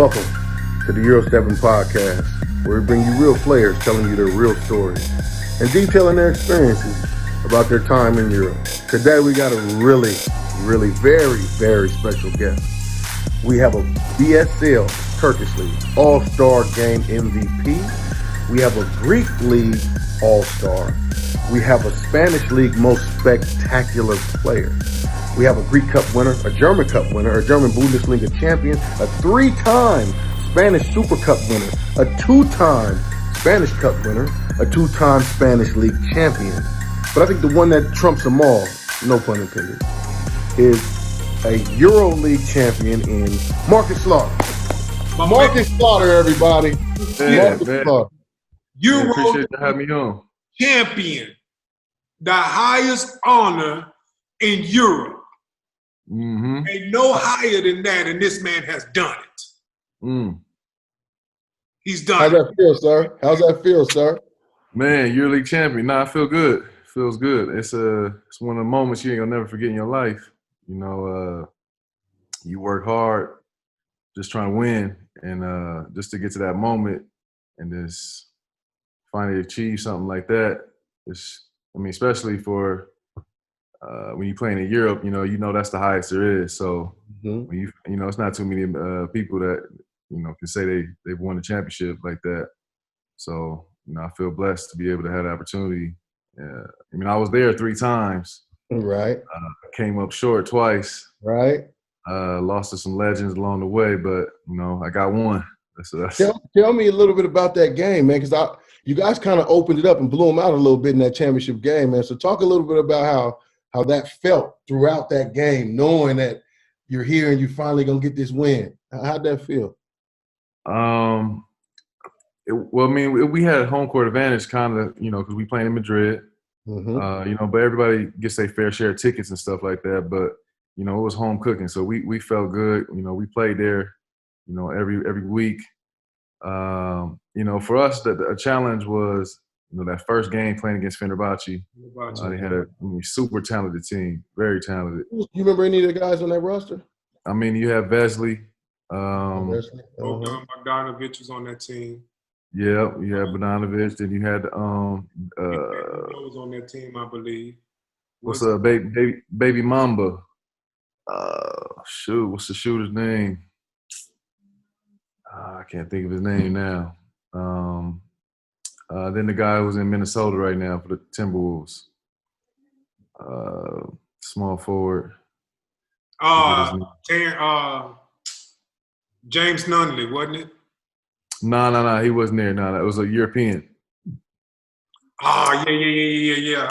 Welcome to the EuroSteppin podcast, where we bring you real players telling you their real stories and detailing their experiences about their time in Europe. Today we got a really, very special guest. We have a BSL Turkish League All-Star Game MVP. We have a Greek League All-Star. We have a Spanish League Most Spectacular Player. We have a Greek Cup winner, a German Cup winner, a German Bundesliga champion, a 3-time Spanish Super Cup winner, a 2-time Spanish Cup winner, a 2-time Spanish League champion. But I think the one that trumps them all, no pun intended, is a EuroLeague champion in Marcus Slaughter. Marcus Slaughter, everybody. Man, Slaughter. Euro appreciate you having me on. Champion, the highest honor in Europe. Mm-hmm. Ain't no higher than that, and this man has done it. He's done How's that feel, sir? How's that feel, sir? Man, EuroLeague champion. Nah, I feel good. Feels good. It's one of the moments you ain't gonna never forget in your life. You know, you work hard, just trying to win, and just to get to that moment and just finally achieve something like that. Especially for when you're playing in Europe, you know that's the highest there is. So when it's not too many people that can say they've won a championship like that. So I feel blessed to be able to have the opportunity. I was there 3 times. Right. Came up short twice. Right. Lost to some legends along the way, but I got one. Tell me a little bit about that game, man, because you guys kind of opened it up and blew them out a little bit in that championship game, man. So talk a little bit about how that felt throughout that game, knowing that you're here and you're finally gonna get this win. How'd that feel? We had home court advantage, kind of, because we playing in Madrid. But everybody gets their fair share of tickets and stuff like that. But it was home cooking, so we felt good. We played there, every week. For us, the challenge was that first game playing against Fenerbahce. They had a super talented team, very talented. You remember any of the guys on that roster? You have Vesely. Bogdanovic was on that team. Yeah, you had Bogdanovic. Then you had was on that team, I believe. What's up, baby Mamba? What's the shooter's name? I can't think of his name now. Then the guy who's in Minnesota right now for the Timberwolves. Small forward. James Nunley, wasn't it? No, he wasn't there. No, that was a European. Yeah.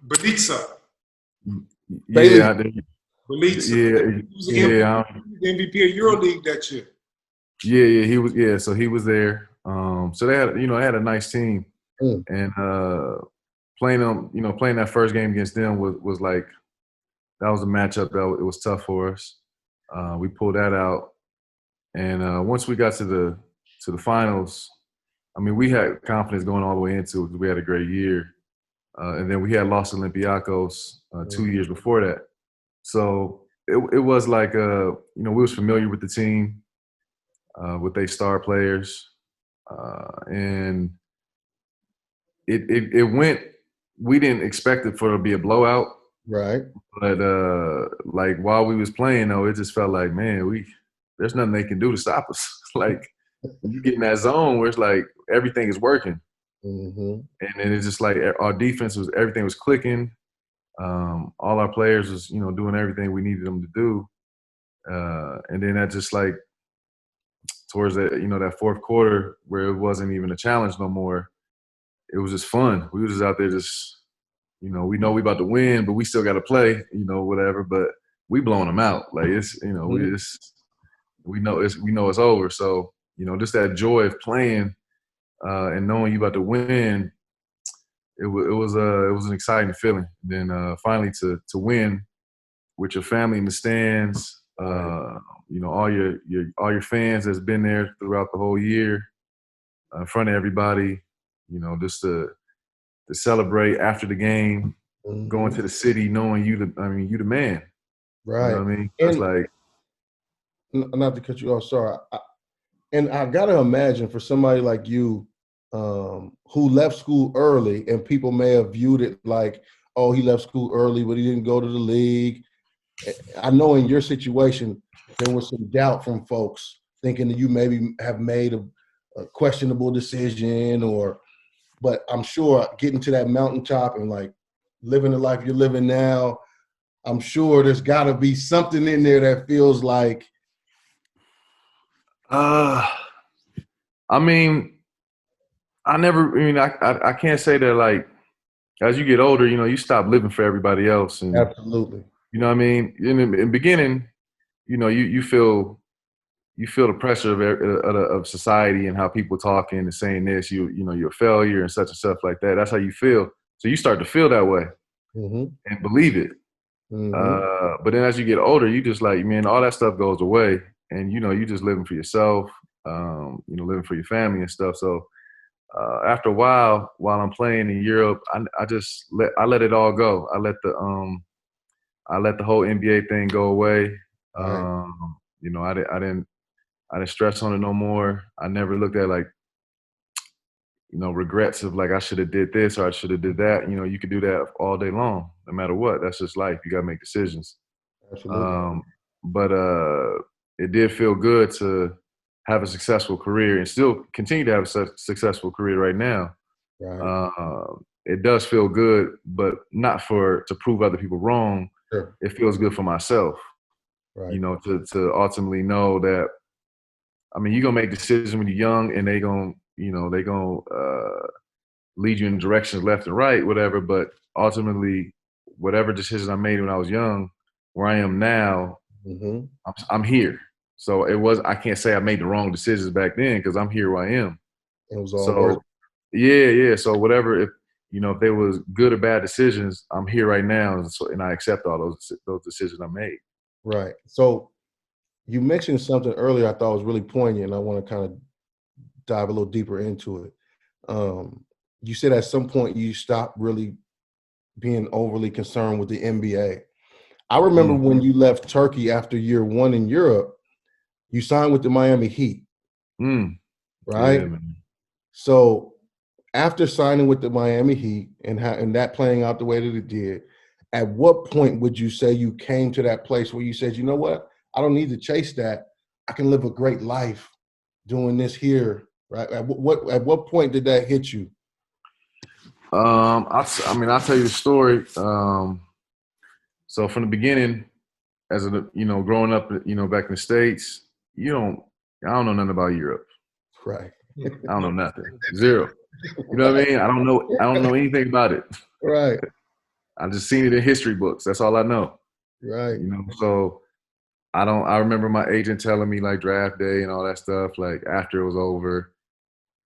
Belitza. Yeah, Belitza. Yeah. He was the MVP of EuroLeague that year. Yeah, he was. Yeah, so he was there. So they had, they had a nice team, and playing them, playing that first game against them was like, that was a matchup that it was tough for us. We pulled that out, and once we got to the finals, we had confidence going all the way into it because we had a great year, and then we had lost Olympiacos 2 years before that. So it was like we was familiar with the team, with their star players, and it went. We didn't expect it for it to be a blowout, right? But like while we was playing, though, it just felt like, man, there's nothing they can do to stop us. Like you get in that zone where it's like everything is working, and then it's just like our defense everything was clicking. All our players was doing everything we needed them to do, and then that just like towards that that fourth quarter where it wasn't even a challenge no more. It was just fun. We were just out there just we know we about to win, but we still got to play, whatever. But we blowing them out. Like it's we know it's over. So just that joy of playing and knowing you about to win. It was an exciting feeling. And then finally to win with your family in the stands, all your fans that's been there throughout the whole year, in front of everybody, just to celebrate after the game, going to the city, knowing you the man. Right. You know what I mean? It's like, not to cut you off, sorry. And I gotta imagine for somebody like you, who left school early, and people may have viewed it like, oh, he left school early, but he didn't go to the league. I know in your situation, there was some doubt from folks thinking that you maybe have made a questionable decision, but I'm sure getting to that mountaintop and like living the life you're living now, I'm sure there's got to be something in there that feels like. I mean, I can't say that, like, as you get older, you stop living for everybody else. And, Absolutely. you know what I mean? In the beginning, you feel the pressure of society and how people talking and saying this, you're a failure and such and stuff like that. That's how you feel. So you start to feel that way and believe it. But then as you get older, you just like, man, all that stuff goes away, and you just living for yourself, living for your family and stuff. So after a while I'm playing in Europe, I let it all go. I let the whole NBA thing go away. Right. I didn't stress on it no more. I never looked at like, regrets of like I should have did this or I should have did that. You could do that all day long, no matter what. That's just life. You gotta make decisions. Absolutely. But it did feel good to have a successful career and still continue to have a successful career right now. Right. It does feel good, but not to prove other people wrong. Sure. It feels good for myself, Right. To ultimately know that, I mean, you're gonna make decisions when you're young, and they gonna lead you in directions left and right, whatever. But ultimately, whatever decisions I made when I was young, where I am now, I'm here. So I can't say I made the wrong decisions back then, because I'm here where I am. It was all worth So yeah. So whatever, if there was good or bad decisions, I'm here right now, and I accept all those decisions I made. Right. So you mentioned something earlier I thought was really poignant. I want to kind of dive a little deeper into it. You said at some point you stopped really being overly concerned with the NBA. I remember when you left Turkey after year one in Europe, you signed with the Miami Heat, right? Yeah, man. So after signing with the Miami Heat and that playing out the way that it did, at what point would you say you came to that place where you said, you know what, I don't need to chase that. I can live a great life doing this here, right? At what point did that hit you? I'll tell you the story. So from the beginning, as growing up, back in the States, I don't know nothing about Europe. Right. I don't know nothing. Zero. You know what I mean? I don't know anything about it. Right. I just seen it in history books. That's all I know. Right. So I remember my agent telling me like draft day and all that stuff, like after it was over.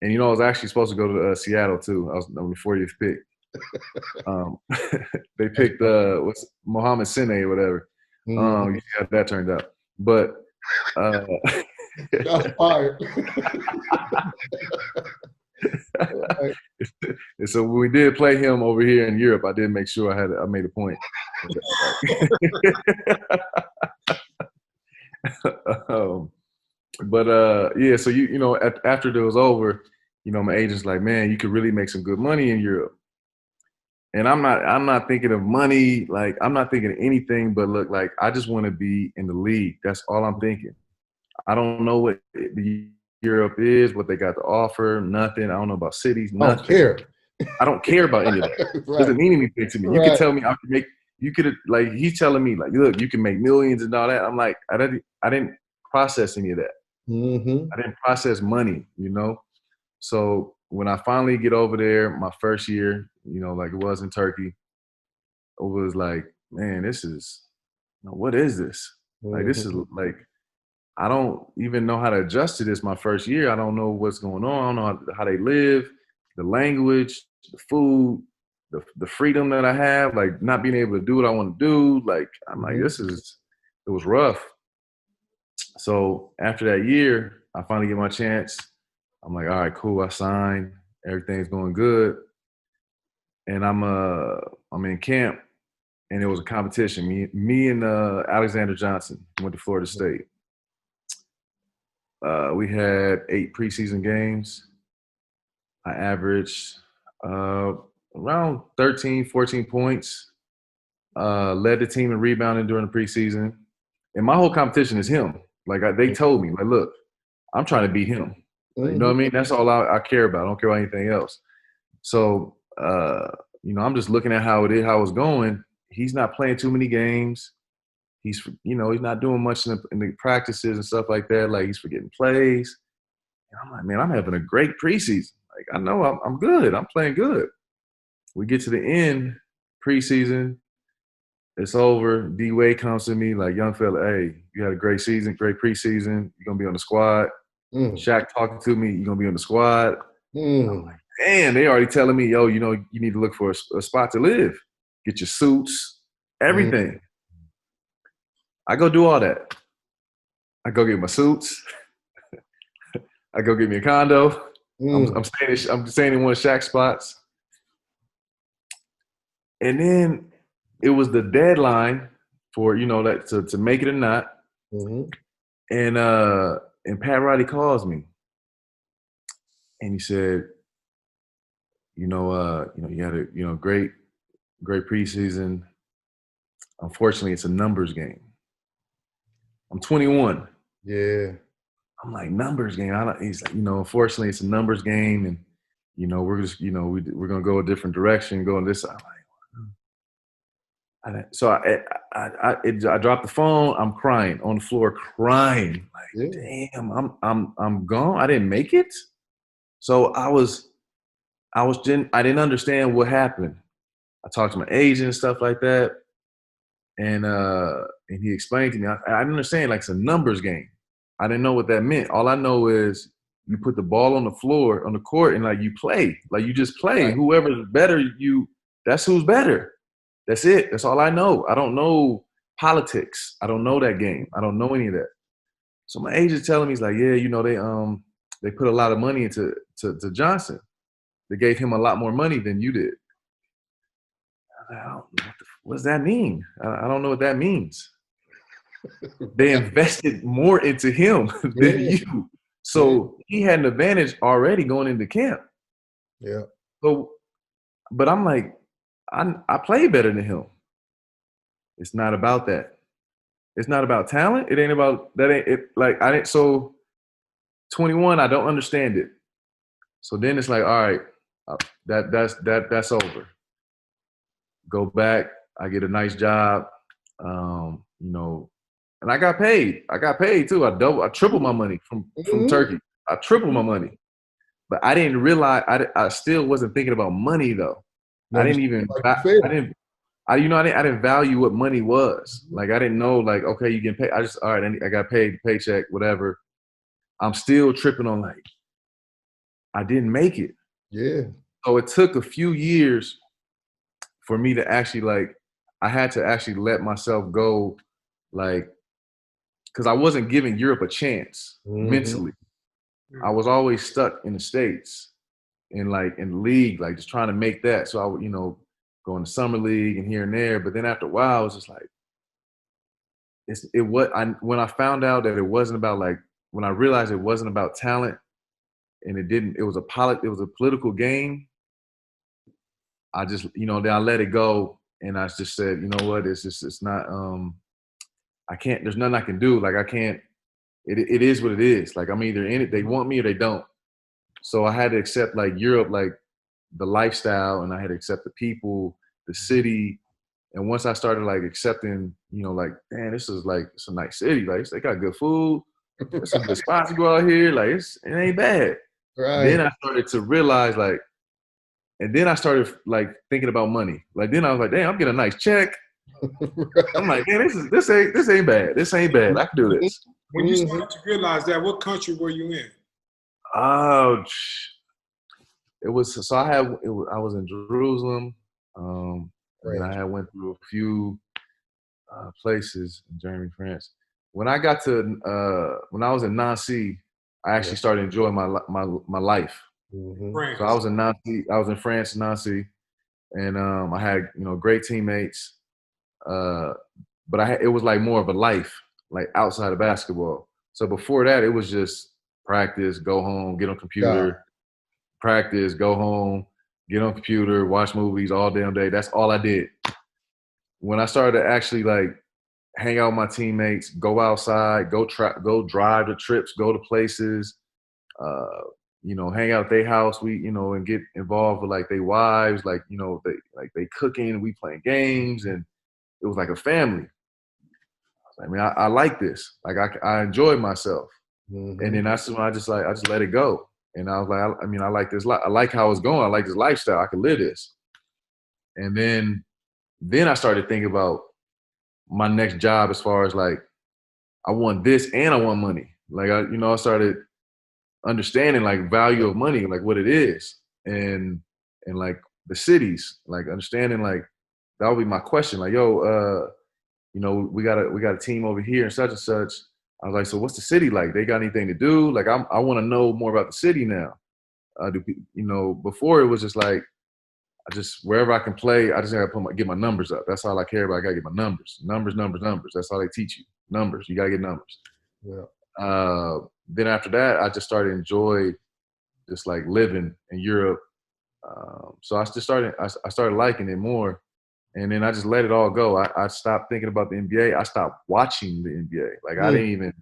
And I was actually supposed to go to Seattle too. I was number 40th pick. They picked what's Mohamed Sene or whatever. You see how that turned out. But Shots fired. Right. And so when we did play him over here in Europe, I did make sure I made a point. Yeah, so after it was over, my agent's like, man, you could really make some good money in Europe. And I'm not thinking of money, like I'm not thinking of anything but look, like I just want to be in the league. That's all I'm thinking. I don't know what Europe is, what they got to offer, nothing. I don't know about cities, nothing. I don't care. I don't care about any of that. Right. Doesn't mean anything to me. You could tell me he's telling me like, look, you can make millions and all that. I'm like, I didn't process any of that. I didn't process money, So when I finally get over there, my first year, like it was in Turkey, it was like, man, what is this? Like, this is like, I don't even know how to adjust to this my first year. I don't know what's going on. I don't know how they live, the language, the food, the freedom that I have, like not being able to do what I want to do. Like, I'm like, it was rough. So after that year, I finally get my chance. I'm like, all right, cool. I signed. Everything's going good. And I'm in camp, and it was a competition. Me and Alexander Johnson went to Florida State. we had 8 preseason games. I averaged around 13, 14 points. Led the team in rebounding during the preseason. And my whole competition is him. Like they told me, like, look, I'm trying to beat him. You know what I mean? That's all I care about. I don't care about anything else. So, I'm just looking at how it's going. He's not playing too many games. He's not doing much in the practices and stuff like that. Like he's forgetting plays. And I'm like, man, I'm having a great preseason. Like I know I'm good. I'm playing good. We get to the end preseason. It's over. D Wade comes to me like, young fella, hey, you had a great season, great preseason. You're gonna be on the squad. Shaq talking to me, you're gonna be on the squad. I'm like, damn, they already telling me, yo, you need to look for a spot to live. Get your suits, everything. I go do all that. I go get my suits. I go get me a condo. I'm staying in one of Shaq's spots. And then it was the deadline for that to make it or not. And Pat Riley calls me, and he said, you had a great preseason. Unfortunately, it's a numbers game. I'm 21. Yeah. I'm like, numbers game. He's like, unfortunately, it's a numbers game, and we're just we're gonna go a different direction, go on this side. So I dropped the phone. I'm crying on the floor, crying. Like, damn, I'm gone. I didn't make it. So I didn't understand what happened. I talked to my agent and stuff like that, and he explained to me. I didn't understand. Like, it's a numbers game. I didn't know what that meant. All I know is you put the ball on the floor, on the court, and like you play. Like you just play. Right. Whoever's better, that's who's better. That's it. That's all I know. I don't know politics. I don't know that game. I don't know any of that. So my agent's telling me, he's like, yeah, they put a lot of money into Johnson. They gave him a lot more money than you did. I was like, what does that mean? I don't know what that means. They invested more into him than you. So he had an advantage already going into camp. Yeah. So, but I'm like, I play better than him. It's not about that. It's not about talent. It ain't about that. Ain't it? Like I didn't. So 21, I don't understand it. So then it's like, all right, that's over. Go back. I get a nice job. And I got paid. I got paid too. I tripled my money from Turkey. I tripled my money, but I didn't realize. I still wasn't thinking about money though. No, I didn't even. I didn't value what money was. Like I didn't know. Like okay, you get paid. All right. I got paid, paycheck, whatever. I'm still tripping on like I didn't make it. Yeah. So it took a few years for me to actually I had to actually let myself go, because I wasn't giving Europe a chance mentally. I was always stuck in the States in the league, like just trying to make that. So I would, go in the summer league and here and there. But then after a while, it was just like, when I found out that it wasn't about when I realized it wasn't about talent and it was a political game. I just, then I let it go and I just said, you know what, it's not, I can't, there's nothing I can do. Like I can't, it is what it is. Like I'm either in it, they want me or they don't. So I had to accept Europe, the lifestyle, and I had to accept the people, the city. And once I started accepting, man, this is it's a nice city. They got good food. There's some good spots to go out here. It ain't bad. Right. Then I started to realize and then I started thinking about money. Then I was like, damn, I'm getting a nice check. I'm like, man, this ain't bad. This ain't bad. I can do this. When you started to realize that, what country were you in? Oh, it was. So I was in Jerusalem. And I had went through a few places in Germany, France. When I got to when I was in Nancy, I actually started enjoying my life. So I was in Nancy. I was in France, Nancy, and I had great teammates. But it was more of a life outside of basketball. So before that, it was just practice, go home, get on computer, practice, go home, get on computer, watch movies all damn day. That's all I did. When I started to actually like hang out with my teammates, go outside, go drive to trips, go to places, hang out at their house, and get involved with like their wives, like, they cooking, we playing games, and it was like a family. I mean, I like this. Like I enjoyed myself. Mm-hmm. And then that's when I just let it go. And I was like, I like this. I like how it's going. I like this lifestyle. I can live this. And then I started thinking about my next job as far as like, I want this and I want money. Like, I started understanding like value of money, like what it is. And like the cities, like understanding like, that would be my question. Like, yo, we got a team over here and such and such. I was like, so what's the city like? They got anything to do? Like, I want to know more about the city now. Before it was just like, wherever I can play, I just got to get my numbers up. That's all I care about. I got to get my numbers. Numbers. That's all they teach you. Numbers. You got to get numbers. Yeah. Then after that, I just started to enjoy just like living in Europe. So I started liking it more. And then I just let it all go. I stopped thinking about the NBA. I stopped watching the NBA. Like I didn't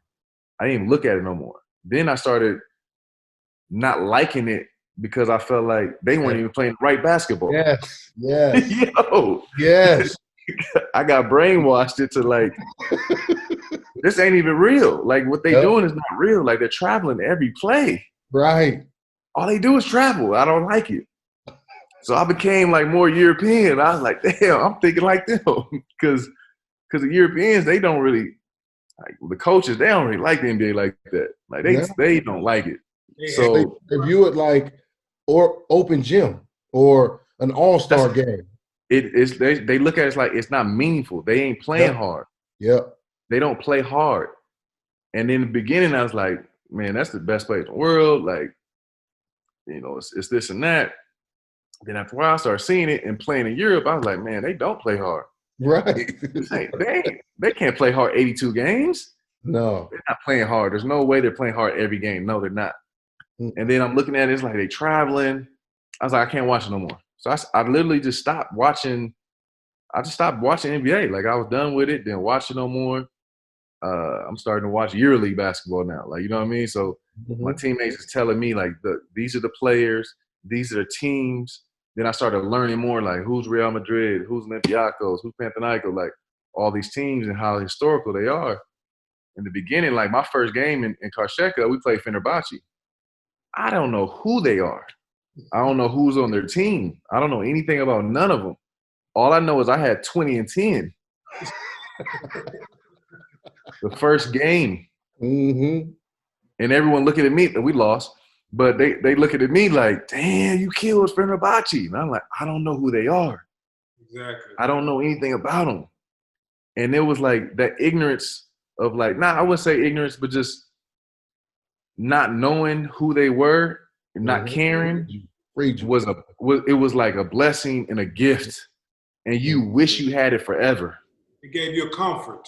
even look at it no more. Then I started not liking it because I felt like they weren't even playing right basketball. Yes. Yo. Yes. I got brainwashed into like, this ain't even real. Like what they doing is not real. Like they're traveling every play. Right. All they do is travel. I don't like it. So I became like more European. I was like, damn, I'm thinking like them. Because the Europeans, they don't really, like the coaches, they don't really like the NBA like that. Like they don't like it. So they view it like or open gym or an all-star game. They look at it like it's not meaningful. They ain't playing hard. Yeah. They don't play hard. And in the beginning, I was like, man, that's the best place in the world. Like, it's this and that. Then after a while, I started seeing it and playing in Europe. I was like, man, they don't play hard. Right. They can't play hard 82 games. No. They're not playing hard. There's no way they're playing hard every game. No, they're not. Mm-hmm. And then I'm looking at it, it's like they traveling. I was like, I can't watch it no more. So I literally just stopped watching. I just stopped watching NBA. Like I was done with it. Didn't watch it no more. I'm starting to watch EuroLeague basketball now. Like, you know what I mean? So my teammates is telling me like, these are the players. These are the teams. Then I started learning more like who's Real Madrid, who's Olympiacos, who's Panathinaikos, like all these teams and how historical they are. In the beginning, like my first game in Karsheka, we played Fenerbahce. I don't know who they are. I don't know who's on their team. I don't know anything about none of them. All I know is I had 20 and 10. The first game. Mm-hmm. And everyone looking at me, we lost. But they looking at me like, damn, you killed Fenerbahce. And I'm like, I don't know who they are. Exactly. I don't know anything about them. And it was like that ignorance of like, I wouldn't say ignorance, but just not knowing who they were and not caring it was like a blessing and a gift. And you wish you had it forever. It gave you a comfort.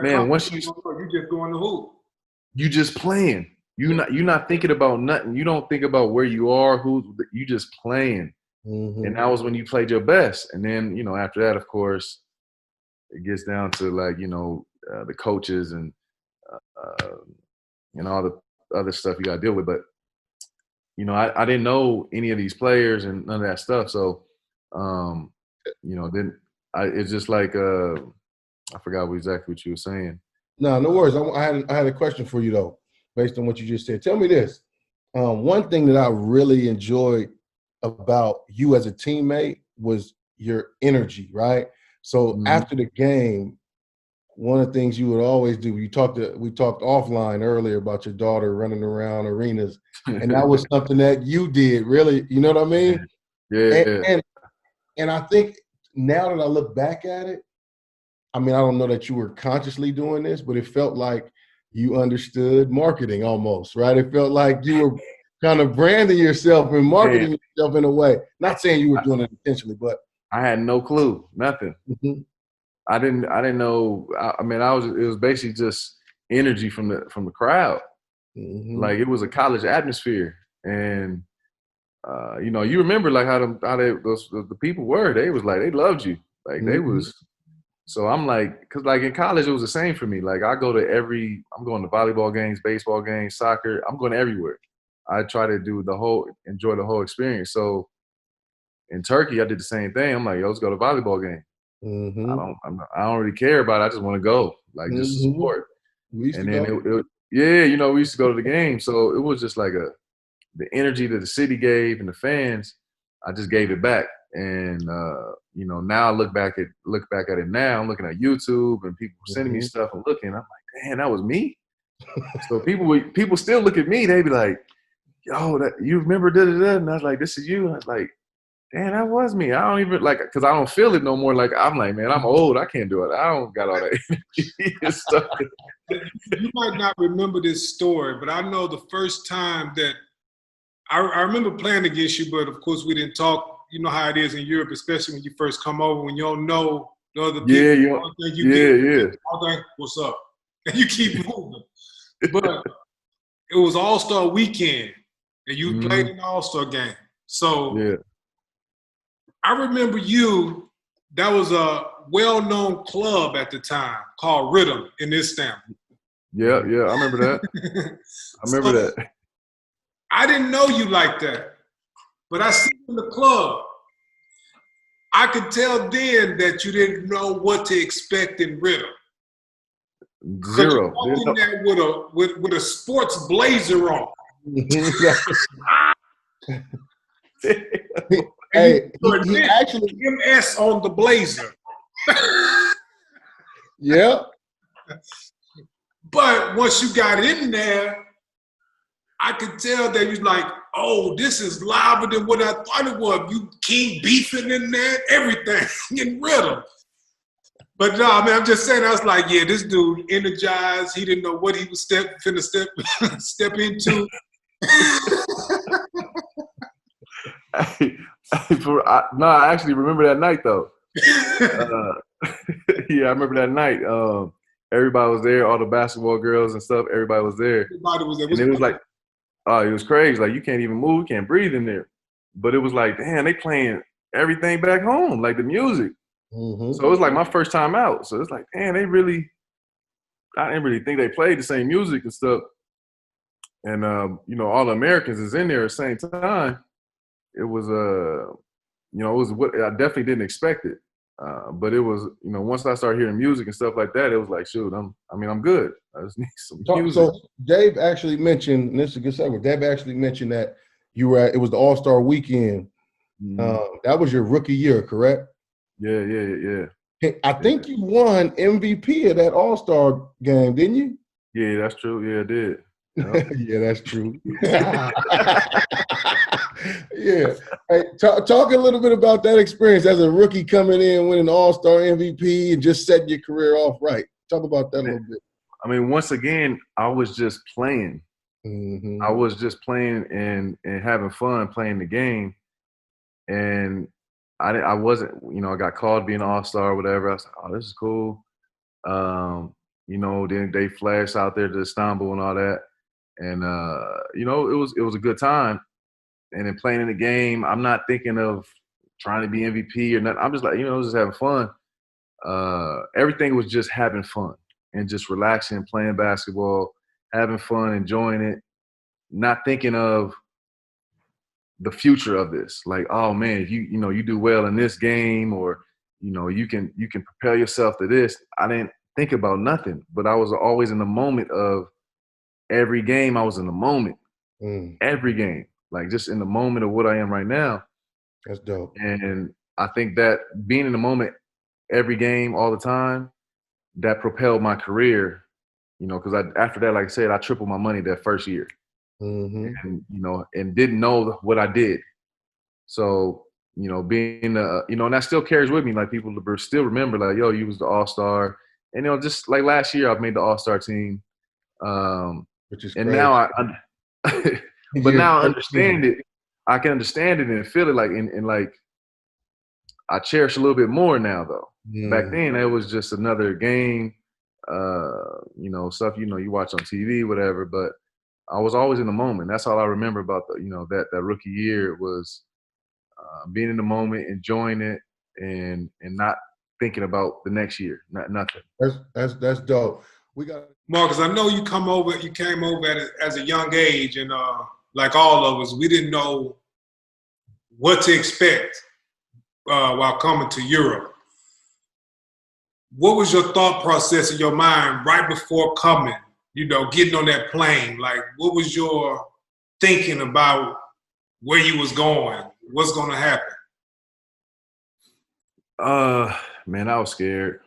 Man, once you just going to hoop. You just playing. You're not thinking about nothing. You don't think about where you are, you just playing. Mm-hmm. And that was when you played your best. And then, after that, of course, it gets down to like, the coaches and all the other stuff you got to deal with. But, I didn't know any of these players and none of that stuff. So, then it's just like, I forgot exactly what you were saying. No worries. I had a question for you though, based on what you just said. Tell me this. One thing that I really enjoyed about you as a teammate was your energy, right? So after the game, one of the things you would always do, we talked offline earlier about your daughter running around arenas, and that was something that you did, really, you know what I mean? Yeah. And I think now that I look back at it, I mean, I don't know that you were consciously doing this, but it felt like you understood marketing almost, right? It felt like you were kind of branding yourself and marketing yourself in a way. Not saying you were doing it intentionally, but I had no clue, nothing. Mm-hmm. I didn't know. It was basically just energy from the crowd. Like it was a college atmosphere, and you know, you remember like how the people were. They was like they loved you, like they was. So I'm like, because like in college it was the same for me. Like I'm going to volleyball games, baseball games, soccer. I'm going everywhere. I try to enjoy the whole experience. So in Turkey, I did the same thing. I'm like, yo, let's go to volleyball game. I don't really care about it. I just want to go, like just support. And then you know, we used to go to the game. So it was just like the energy that the city gave and the fans. I just gave it back. And you know, now I look back at it now. I'm looking at YouTube and people sending me stuff and looking. I'm like, damn, that was me. So people still look at me. They be like, yo, that you remember da da da? And I was like, this is you. And I was like, damn, that was me. I don't even like, cause I don't feel it no more. Like I'm like, man, I'm old. I can't do it. I don't got all that energy and stuff. You might not remember this story, but I know the first time that I remember playing against you, but of course we didn't talk. You know how it is in Europe, especially when you first come over, when you don't know the other people. Yeah. What's up? And you keep moving. But it was All-Star weekend, and you played an All-Star game. So I remember that was a well-known club at the time called Rhythm in Istanbul. Yeah, I remember that. That. I didn't know you like that. But I see you in the club. I could tell then that you didn't know what to expect in Rhythm. Zero. You walked in there with a sports blazer on. Hey, he actually MS on the blazer. Yeah. But once you got in there, I could tell that you're like, oh, this is louder than what I thought it was. You King beefing in there, everything in Rhythm. But no, I mean, I'm just saying, I was like, yeah, this dude energized. He didn't know what he was finna step into. I actually remember that night though. Yeah, I remember that night. Everybody was there, all the basketball girls and stuff. Everybody was there. Everybody was there. And it was like, oh, it was crazy. Like you can't even move, you can't breathe in there. But it was like, damn, they playing everything back home, like the music. So it was like my first time out. So it's like, damn, I didn't really think they played the same music and stuff. And you know, all the Americans is in there at the same time. It was you know, it was what I definitely didn't expect it. But it was, you know, once I started hearing music and stuff like that, it was like, shoot, I'm good. I just need some music. So Dave actually mentioned, and this is a good segue. Dave actually mentioned that it was the All-Star weekend. That was your rookie year, correct? Yeah. I think you won MVP of that All-Star game, didn't you? Yeah, that's true. Yeah, I did. Yep. Yeah, that's true. Yeah. Hey, talk a little bit about that experience as a rookie coming in, winning All-Star MVP, and just setting your career off right. Talk about that a little bit. I mean, once again, I was just playing. I was just playing and having fun playing the game. And I wasn't, you know, I got called being an All-Star or whatever. I was like, oh, this is cool. You know, then they flashed out there to Istanbul and all that. And, you know, it was a good time. And then playing in the game, I'm not thinking of trying to be MVP or nothing. I'm just like, you know, just having fun. Everything was just having fun and just relaxing, playing basketball, having fun, enjoying it, not thinking of the future of this. Like, oh man, if you know, you do well in this game, or, you know, you can prepare yourself to this. I didn't think about nothing, but I was always in the moment of every game. I was in the moment, every game, like just in the moment of what I am right now. That's dope. And I think that being in the moment every game all the time, that propelled my career, you know, because after that, like I said, I tripled my money that first year. And, you know, and didn't know what I did. So, you know, being, you know, and that still carries with me. Like people still remember, like, yo, you was the All-Star. And, you know, just like last year, I've made the All-Star team. Which is and crazy. now but now I understand it. I can understand it and feel it, like, and like, I cherish a little bit more now, though. Back then, it was just another game. you know, stuff, you know, you watch on TV, whatever, but I was always in the moment. That's all I remember about the, you know, that rookie year was being in the moment, enjoying it, and not thinking about the next year, nothing. That's dope. We got Marcus, I know you came over as a young age, and like all of us, we didn't know what to expect while coming to Europe. What was your thought process in your mind right before coming, you know, getting on that plane? Like, what was your thinking about where you was going? What's going to happen? Man, I was scared.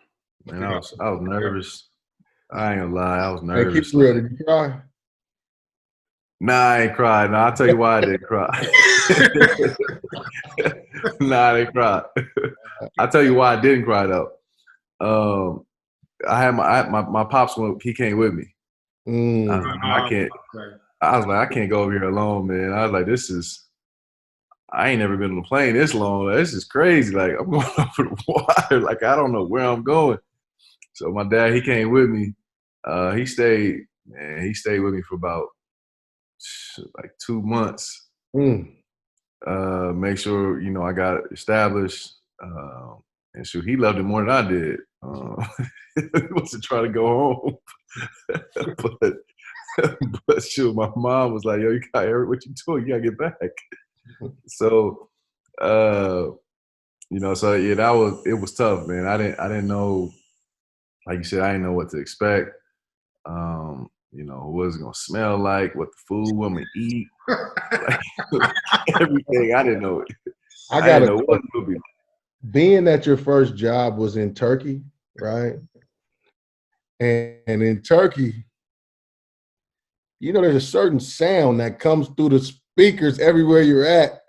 Man, I was nervous. I ain't gonna lie, I was Hey, nervous. keep real. Did you cry? Nah, I ain't cried. Nah, I'll tell you why I didn't cry. Nah, I didn't cry. I'll tell you why I didn't cry though. I had my pops he came with me. I can't. I was like, I can't go over here alone, man. I was like, I ain't never been on a plane this long. This is crazy. Like, I'm going over the water. Like, I don't know where I'm going. So my dad, he came with me. He stayed with me for about like 2 months. Make sure, you know, I got established. And shoot, he loved it more than I did. He wasn't trying to go home. but shoot, my mom was like, yo, you got what you doing? You gotta get back. So, you know, so yeah, it was tough, man. I didn't know, like you said, I didn't know what to expect. You know, what it's gonna smell like, what the food I'm gonna eat, like, everything. I didn't know it. I didn't know what it would be. Being that your first job was in Turkey, right? And in Turkey, you know, there's a certain sound that comes through the speakers everywhere you're at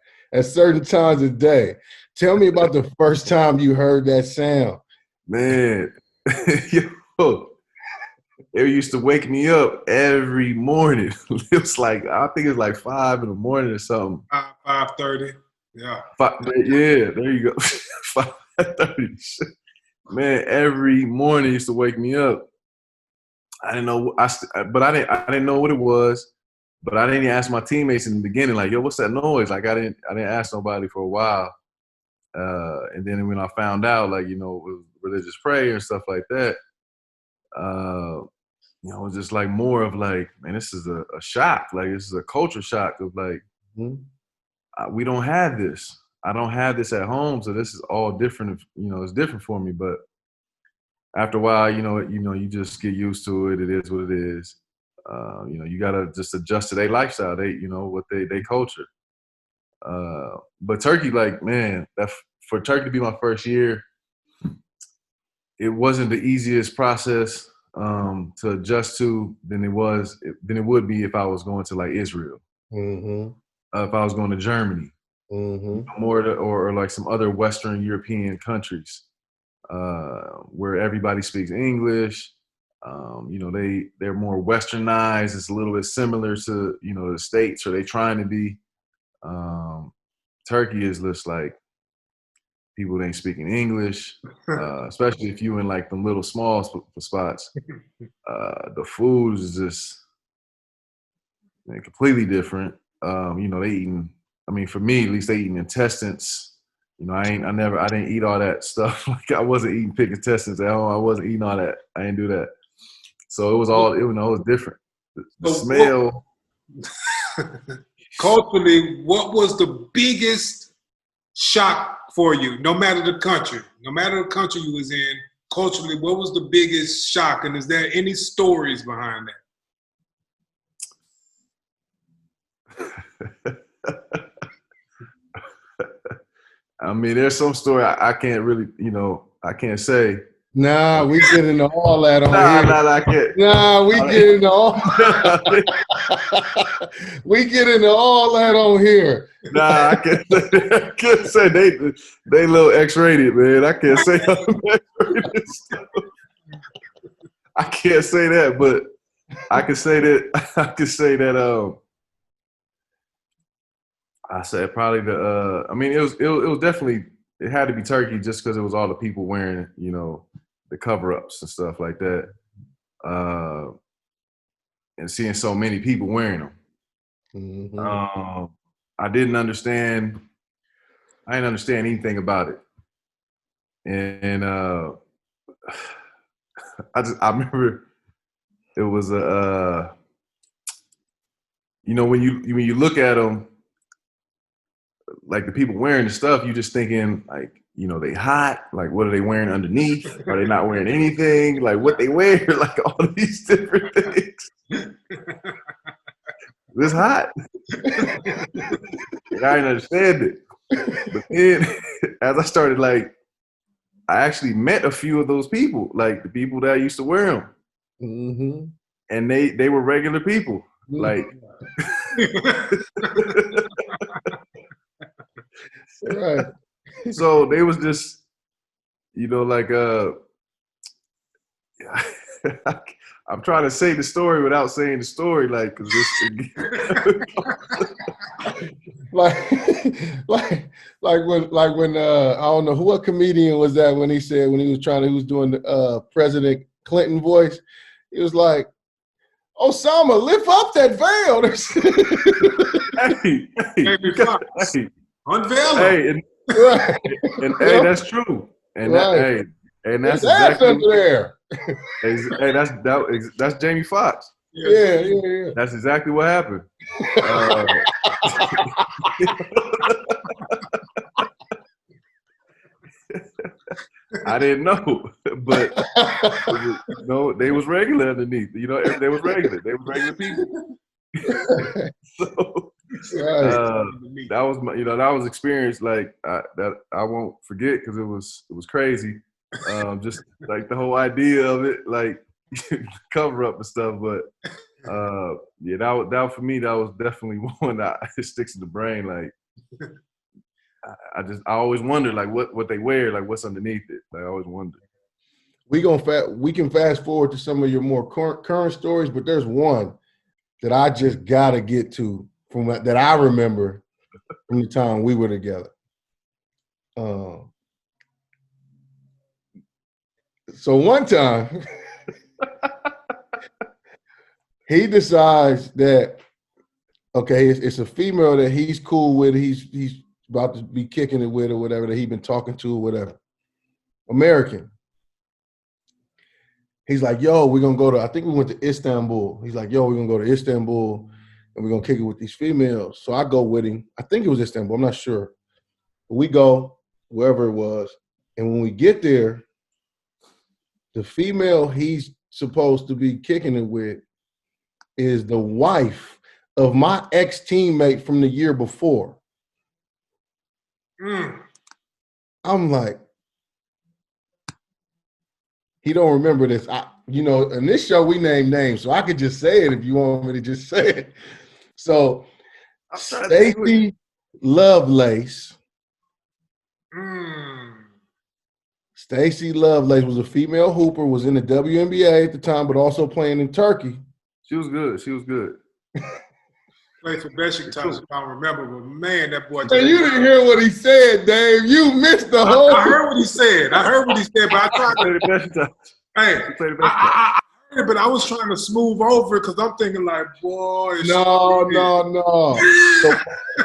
certain times of day. Tell me about the first time you heard that sound. Man, yo, it used to wake me up every morning. It was like, I think it was like 5 in the morning or something. 5:30. Yeah. Yeah, there you go. 5:30. Man, every morning used to wake me up. I didn't know. I didn't know what it was. But I didn't even ask my teammates in the beginning, like, yo, what's that noise? Like, I didn't ask nobody for a while. And then when I found out, like, you know, it was religious prayer and stuff like that, you know, it was just like more of like, man, this is a shock. Like, this is a culture shock of like, we don't have this. I don't have this at home, so this is all different. You know, it's different for me. But after a while, you know, you just get used to it. It is what it is. You know, you gotta just adjust to their lifestyle. You know, what they culture. But Turkey, like, man, for Turkey to be my first year, it wasn't the easiest process to adjust to than it would be if I was going to like Israel, if I was going to Germany, more or like some other Western European countries where everybody speaks English. You know, they're more westernized. It's a little bit similar to, you know, the States, or they trying to be. Turkey is just like people ain't speaking English, especially if you in like the little small spots. The food is just, man, completely different. You know, they eating. I mean, for me at least, they eating intestines. You know, I didn't eat all that stuff. Like, I wasn't eating pig intestines at home. I wasn't eating all that. I didn't do that. So it was different. The smell. Culturally, what was the biggest shock for you? No matter the country you was in, culturally, what was the biggest shock? And is there any stories behind that? I mean, there's some story I can't really, you know, I can't say. Nah, we get into all that on here. I can't. Nah, we get into all. We get into all that on here. Nah, I can't say they little X-rated, man. I can't say X-rated stuff. I can't say that, but I can say that. I can say that. I said probably the. I mean, it was definitely. It had to be Turkey just because it was all the people wearing, you know, the cover-ups and stuff like that. and seeing so many people wearing them. Mm-hmm. I didn't understand. I didn't understand anything about it, and I remember it was a when you look at them, like the people wearing the stuff, you just thinking like, they hot. Like, what are they wearing underneath? Are they not wearing anything? Like, what they wear? Like all these different things. It's hot. And I didn't understand it. But then, as I started, like, I actually met a few of those people, like the people that used to wear them, Mm-hmm. and they were regular people. Like, right. So they was just, like I'm trying to say the story without saying the story, like, cause like when I don't know what comedian was that when he said when he was doing the President Clinton voice, he was like, Osama, lift up that veil. Unveil hey, right. and hey, that's true. And right. that's exactly under there. Hey, that's Jamie Foxx. Yeah. That's exactly what happened. I didn't know, but they was regular underneath. They was regular. They was regular people. So that was that was experience like that I won't forget because it was crazy. Just like the whole idea of it, like cover up and stuff. But that for me, that was definitely one that sticks in the brain. Like I always wonder like what they wear, like what's underneath it. Like I always wonder. We can fast forward to some of your more current stories, but there's one that I just gotta get to from that I remember from the time we were together. So one time, he decides that it's a female that he's cool with. He's about to be kicking it with or whatever that he's been talking to or whatever. American. He's like, yo, we're gonna go to. I think we went to Istanbul. He's like, yo, we're gonna go to Istanbul and we're gonna kick it with these females. So I go with him. I think it was Istanbul. I'm not sure. But we go wherever it was, and when we get there, the female he's supposed to be kicking it with is the wife of my ex-teammate from the year before. I'm like, he don't remember this. In this show we name names, so I could just say it if you want me to just say it. So Stacey Lovelace. Stacey Lovelace was a female hooper, was in the WNBA at the time, but also playing in Turkey. She was good. Played for Besiktas, if I remember, but man, that boy. Man, you didn't hear what he said, Dave. You missed the whole. I heard what he said. But I tried to. I heard it, but I was trying to smooth over it because I'm thinking like, boy. No.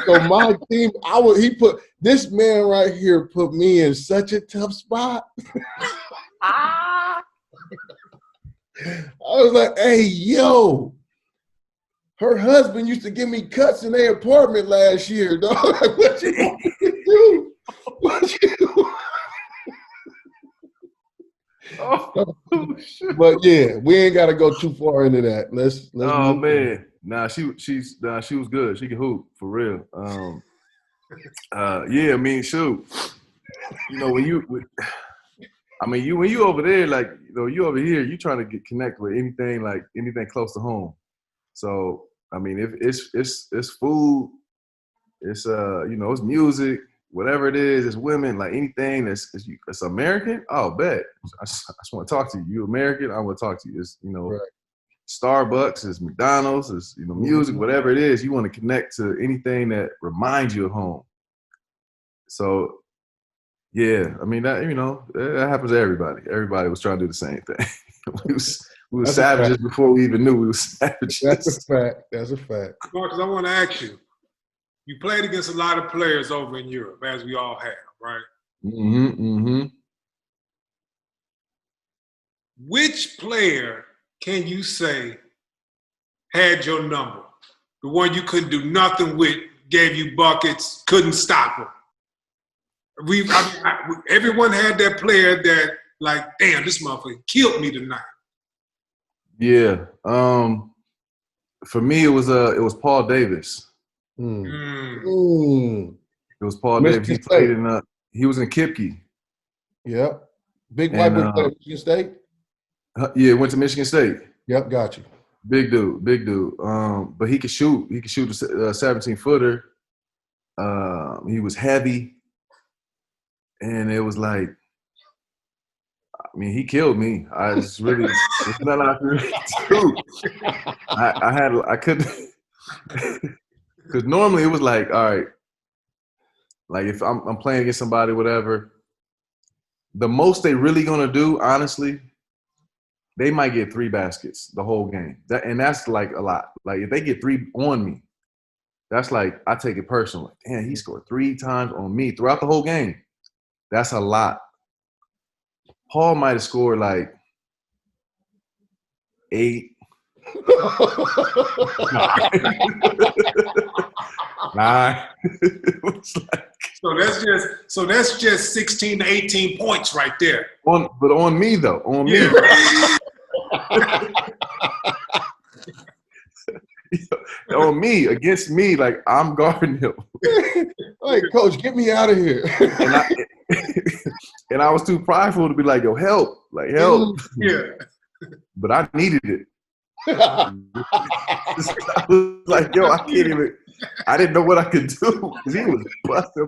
So my team, this man right here put me in such a tough spot. I was like, hey, yo. Her husband used to give me cuts in their apartment last year, dog. Like, what you want me to do? But yeah, we ain't got to go too far into that. Let's. Oh man, nah, she was good. She can hoop for real. Yeah, I mean, shoot. When you over there, like you over here, you trying to get connected with anything close to home. So I mean, if it's food, it's it's music, whatever it is, it's women, like anything that's American. Oh, bet. I just want to talk to you. You American? I want to talk to you. It's right. Starbucks, it's McDonald's, it's music, whatever it is. You want to connect to anything that reminds you of home. So yeah, I mean that that happens to everybody. Everybody was trying to do the same thing. we We were savages before we even knew we were savages. That's a fact. That's a fact. Marcus, I want to ask you. You played against a lot of players over in Europe, as we all have, right? Which player can you say had your number? The one you couldn't do nothing with, gave you buckets, couldn't stop him. Everyone had that player that, like, damn, this motherfucker killed me tonight. Yeah. For me, it was Paul Davis. It was Paul Davis. He played he was in Kipke. Yep. Big white boy played at Michigan State? Yeah, went to Michigan State. Yep, got you. Big dude. But he could shoot. He could shoot a 17-footer. He was heavy. And it was like, I mean, he killed me. It's nothing I could really do. I couldn't, because normally it was like, all right, like if I'm playing against somebody, whatever, the most they really gonna do, honestly, they might get 3 baskets the whole game. And that's like a lot. Like if they get 3 on me, that's like, I take it personally. Damn, he scored 3 times on me throughout the whole game. That's a lot. Paul might have scored like 8. 9. So that's just 16 to 18 points right there. But on me though, on me. On me, against me, like I'm guarding him. Like, coach, get me out of here. And I was too prideful to be like, yo, help. Like, help. Yeah. But I needed it. I was like, yo, I didn't know what I could do. Because he was busting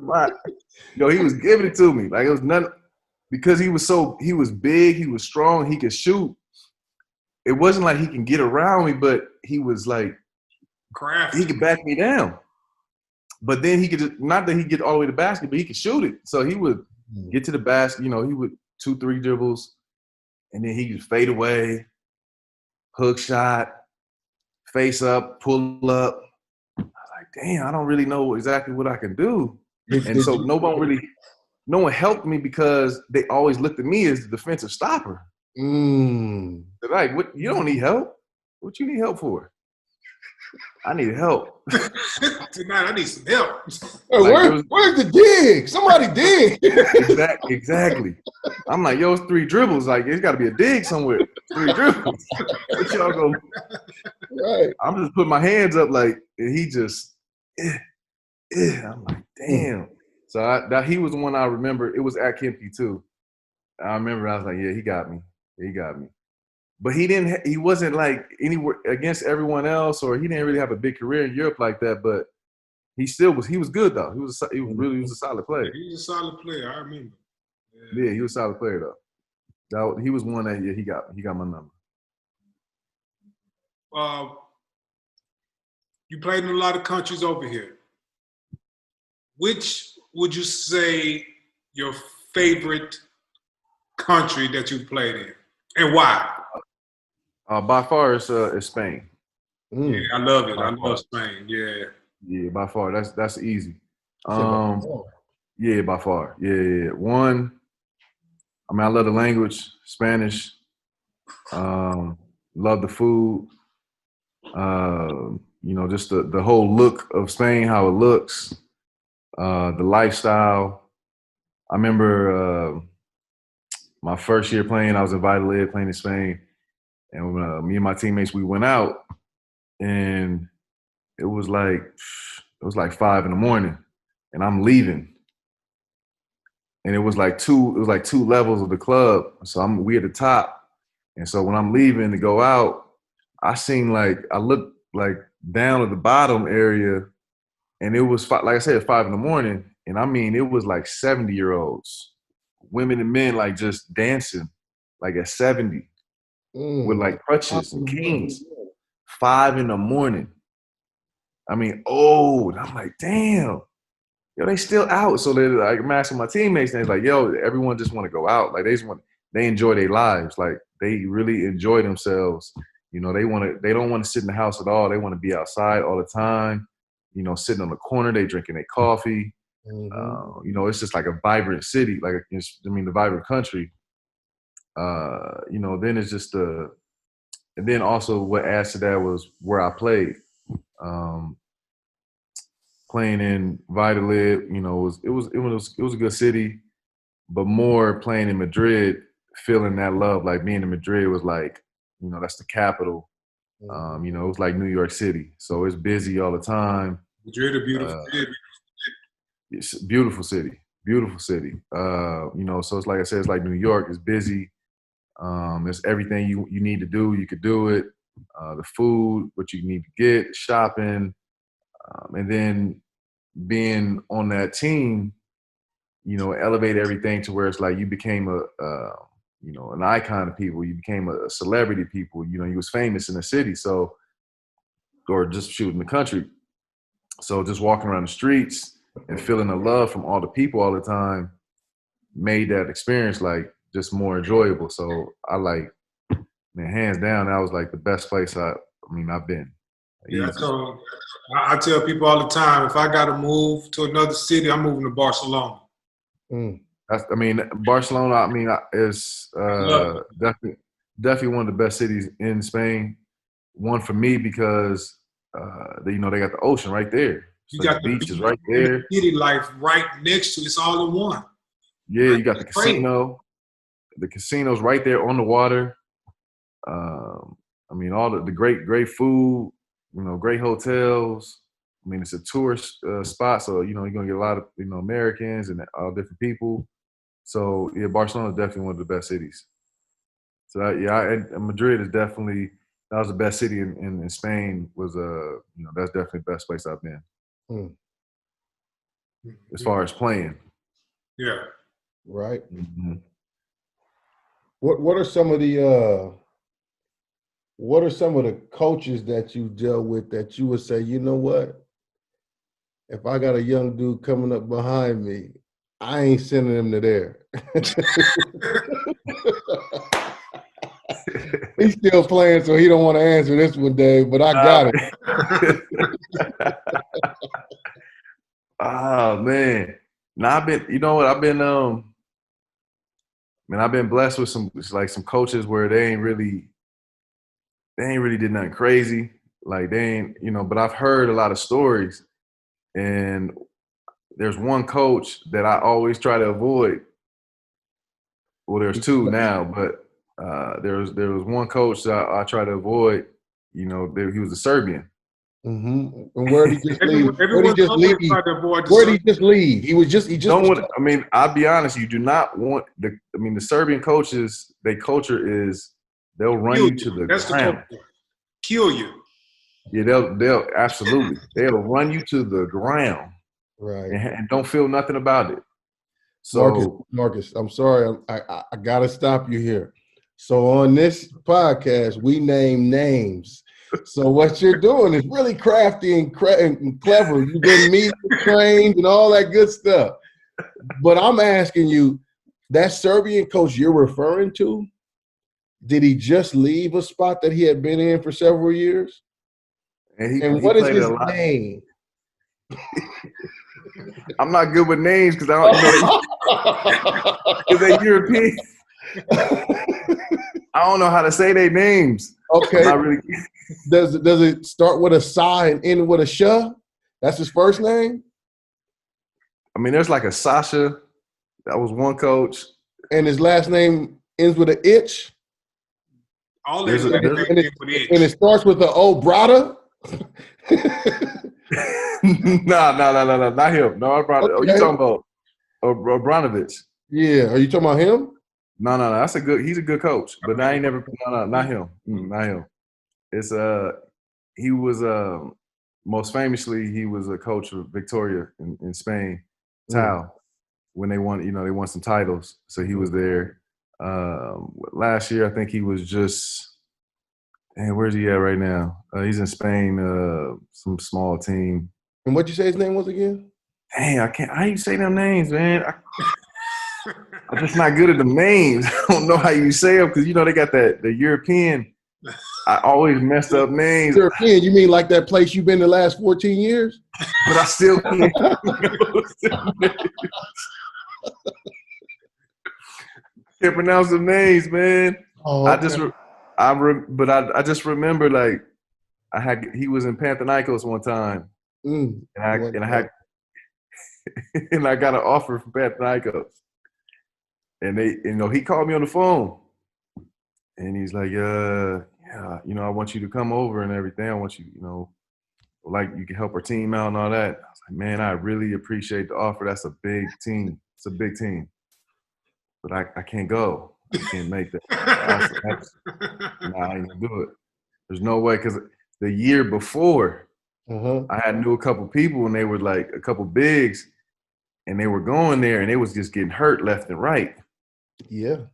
he was giving it to me. Like, it was nothing. Because he was big, he was strong, he could shoot. It wasn't like he can get around me, but he was like, crafty. He could back me down. But then he could, not that he get all the way to the basket, but he could shoot it. So he would get to the basket, he would 2-3 dribbles, and then he could fade away, hook shot, face up, pull up. I was like, damn, I don't really know exactly what I can do. And so no one helped me because they always looked at me as the defensive stopper. They're like, what? You don't need help. What you need help for? I need help. Tonight I need some help. Hey, where's the dig? Somebody dig. Exactly. I'm like, yo, it's 3 dribbles. Like, it's got to be a dig somewhere. 3 dribbles. What y'all go? Right. I'm just putting my hands up like, and he just, I'm like, damn. So he was the one I remember. It was at Kempke too. I remember I was like, yeah, he got me. He got me. But he wasn't like anywhere against everyone else, or he didn't really have a big career in Europe like that, but he was good though. He was a solid player. He was a solid player, I remember. Yeah, he was a solid player though. He was one that he got my number. You played in a lot of countries over here. Which would you say your favorite country that you played in, and why? By far, it's Spain. Yeah, I love it. I love Spain. Yeah. Yeah, by far. That's easy. Yeah, by far. Yeah. One, I mean, I love the language, Spanish. Love the food. Just the whole look of Spain, how it looks, the lifestyle. I remember my first year playing, I was invited playing in Spain. And when me and my teammates, we went out, and it was like 5 a.m, and I'm leaving. And it was like two levels of the club. So we at the top. And so when I'm leaving to go out, I looked like down at the bottom area, and it was, like I said, 5 a.m. And I mean, it was like 70-year-olds, women and men, like just dancing, like at 70. With like crutches and canes, 5 a.m. I mean, old. I'm like, damn, yo, they still out. So I'm asking my teammates, and they're like, yo, everyone just want to go out. Like they enjoy their lives. Like they really enjoy themselves. You know, they don't want to sit in the house at all. They want to be outside all the time. You know, sitting on the corner, they drinking their coffee. You know, it's just like a vibrant city. Like, the vibrant country. You know, then it's just and then also what adds to that was where I played. Playing in Valladolid, you know, it was a good city, but more playing in Madrid, feeling that love, like being in Madrid was like, you know, that's the capital. You know, it was like New York City, so it's busy all the time. Madrid, a beautiful city. It's a beautiful city, beautiful city. You know, so it's like I said, it's like New York. It's busy. It's everything you need to do. You could do it. The food, what you need to get, shopping, and then being on that team, you know, elevate everything to where it's like you became you know, an icon of people. You became a celebrity people. You know, you was famous in the city, so, or just shooting the country. So just walking around the streets and feeling the love from all the people all the time made that experience like just more enjoyable. So I like, man, hands down, that was like the best place I've been. Yeah, I tell people all the time, if I got to move to another city, I'm moving to Barcelona. Barcelona, is definitely one of the best cities in Spain. One for me because you know, they got the ocean right there. You got the beaches right there. City life right next to it. It's all in one. Yeah, you got the casino. The casino's right there on the water. All the great food. You know, great hotels. I mean, it's a tourist spot, so you know you're gonna get a lot of, you know, Americans and all different people. So yeah, Barcelona is definitely one of the best cities. So Madrid is definitely, that was the best city in Spain. Was you know, that's definitely the best place I've been. As far as playing. Yeah. Right. Mm-hmm. What are some of the coaches that you dealt with that you would say, you know what? If I got a young dude coming up behind me, I ain't sending him to there. He's still playing, so he don't want to answer this one, Dave, but I got it. Oh, man. Now I've been blessed with some coaches where they ain't really did nothing crazy. Like they ain't, you know, but I've heard a lot of stories, and there's one coach that I always try to avoid. Well, there's two now, but there was one coach that I try to avoid. You know, he was a Serbian. Mm-hmm. And where did he just leave? Where did he just leave? He just. I'll be honest. You do not want the Serbian coaches. Their culture is they'll run you to the ground. Kill you. Yeah, they'll absolutely. They'll run you to the ground. Right. And don't feel nothing about it. So Marcus, I'm sorry. I gotta stop you here. So on this podcast, we name names. So what you're doing is really crafty and clever. You've been media trained and all that good stuff. But I'm asking you, that Serbian coach you're referring to, did he just leave a spot that he had been in for several years? And what is his name? I'm not good with names because I don't know. Because they're European. I don't know how to say their names. Okay. Not really. Does it start with a sa and end with a sh? That's his first name? I mean, there's like a Sasha. That was one coach. And his last name ends with an itch? All and it starts with the O Brada? No, not him. No, okay. Oh, you talking about Obranovich? Yeah, are you talking about him? No. He's a good coach, but I ain't never. No, not him. Not him. It's he was most famously he was a coach of Victoria in Spain, Tau, when they won some titles. So he was there. Last year, I think he was just. And where's he at right now? He's in Spain, some small team. And what'd you say his name was again? Dang, I can't say them names, man. I'm just not good at the names. I don't know how you say them because you know they got the European. I always messed up names. European, you mean like that place you've been the last 14 years? But I still can't. Can't pronounce the names, man. Oh, okay. I just remember like he was in Panathinaikos one time, and I got an offer from Panathinaikos, and he called me on the phone, and he's like, yeah, I want you to come over and everything. I want you, like you can help our team out and all that. I was like, man, I really appreciate the offer. That's a big team. It's a big team, but I can't go. I can't make that. I ain't gonna do it. There's no way because the year before, I knew a couple people and they were like a couple bigs, and they were going there and they was just getting hurt left and right. Yeah,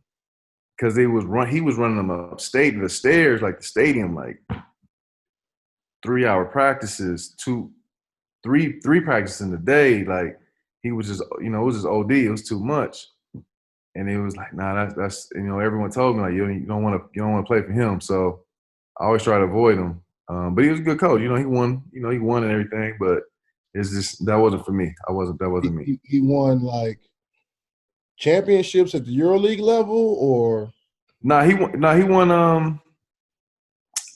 because he was running them upstate the stairs like the stadium, like 3-hour practices, three practices in a day. Like he was just it was just OD. It was too much. And it was like, nah, that's everyone told me like you don't want to play for him. So I always try to avoid him. But he was a good coach. He won. He won and everything. But it's just that wasn't for me. That wasn't me. He won like championships at the EuroLeague level, or he won.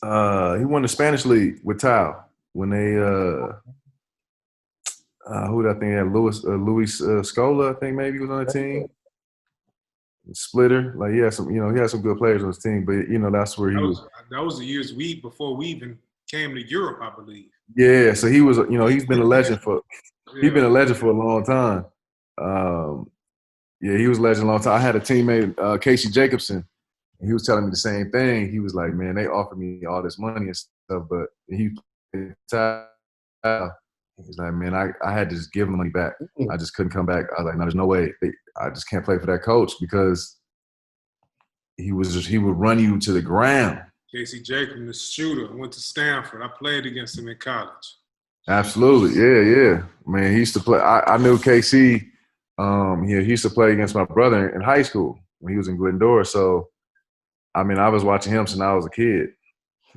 He won the Spanish league with Tao when they who did I think had Luis Scola, I think maybe was on the team. Splitter, like he had some good players on his team, but that's where he was. That was the years before we even came to Europe, I believe. Yeah, so he was, he's been a legend for a long time. Yeah, he was a legend a long time. I had a teammate, Casey Jacobson, and he was telling me the same thing. He was like, man, they offered me all this money and stuff, but he's like, man, I had to just give him the money back. I just couldn't come back. I was like, no, there's no way. I just can't play for that coach because he would run you to the ground. Casey Jacobson, the shooter, went to Stanford. I played against him in college. Absolutely, yeah. Man, he used to play. I knew KC. He used to play against my brother in high school when he was in Glendora. So, I mean, I was watching him since I was a kid.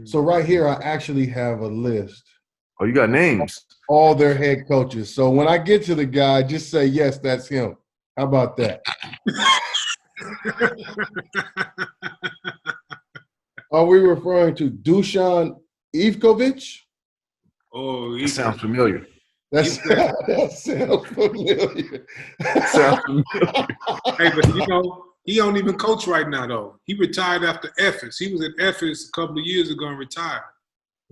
So right here, I actually have a list. Oh, you got names? All their head coaches. So when I get to the guy, just say, yes, that's him. How about that? Are we referring to Dusan Ivkovic? Oh, that sounds familiar. That sounds familiar. Sounds familiar. Hey, but he don't even coach right now, though. He retired after Ephes. He was at Ephes a couple of years ago and retired.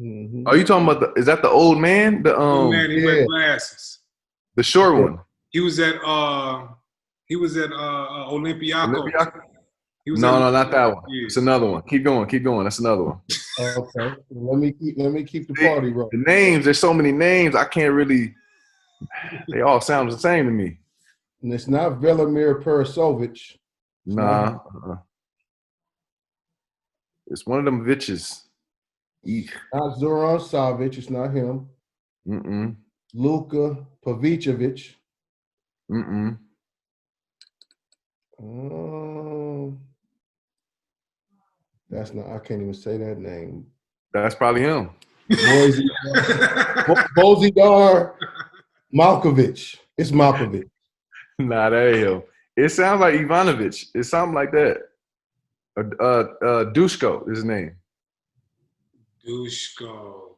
Mm-hmm. Are you talking about is that the old man? The old man, he wear glasses. The short one. He was at Olympiacos. No, not that one. Yeah. It's another one. Keep going. That's another one. Okay. Let me keep the party rolling. The names, there's so many names, I can't really they all sound the same to me. And it's not Velimir Perisovic. Nah. It's one of them Viches. Not Zoran Savic, it's not him. Luka Pavicevic. That's not. I can't even say that name. That's probably him. Bozidar Malkovich. It's Malkovich. Nah, that ain't him. It sounds like Ivanovic. It's something like that. Dushko is his name. Dushko.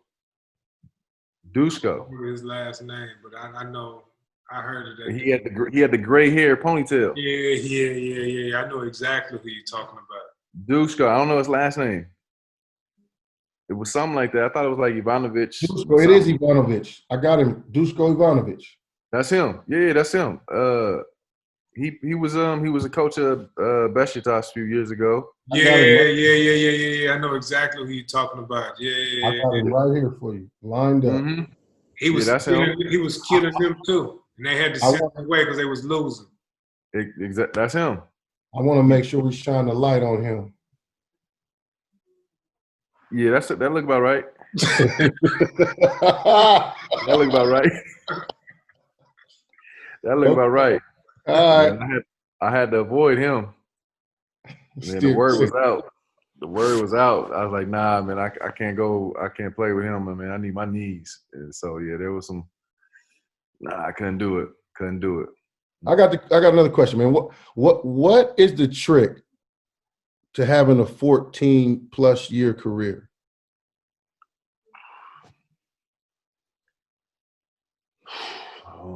His last name, but I know. I heard of that. He had the gray hair ponytail. Yeah. I know exactly who you're talking about. Dushko. I don't know his last name. It was something like that. I thought it was like Ivanovic. Dushko. It is Ivanovic. I got him. Dushko Ivanovic. That's him. Yeah, that's him. He was a coach of Besiktas a few years ago. Yeah. I know exactly who you're talking about. Yeah. I got him right here for you, lined up. Mm-hmm. He was killing them too. And they had to send him away because they was losing. That's him. I want to make sure we shine the light on him. Yeah, that look about right. That look about right. That look about right. All right. I had to avoid him. And then the word was out. The word was out. I was like, nah, man, I can't go. I can't play with him, man. I need my knees. And so yeah, there was some. Nah, I couldn't do it. Couldn't do it. I got another question, man. What is the trick to having a 14+ year career?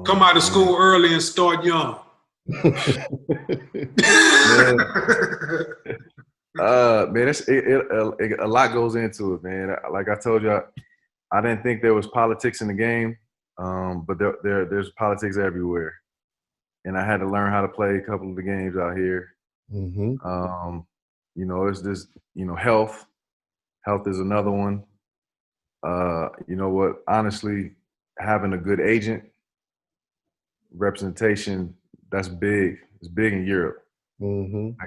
Come out of school early and start young. Man, a lot goes into it, man. Like I told you, I didn't think there was politics in the game, but there's politics everywhere, and I had to learn how to play a couple of the games out here. Mm-hmm. You know, it's just health. Health is another one. You know what? Honestly, having a good agent, representation, that's big. It's big in Europe. Mm-hmm.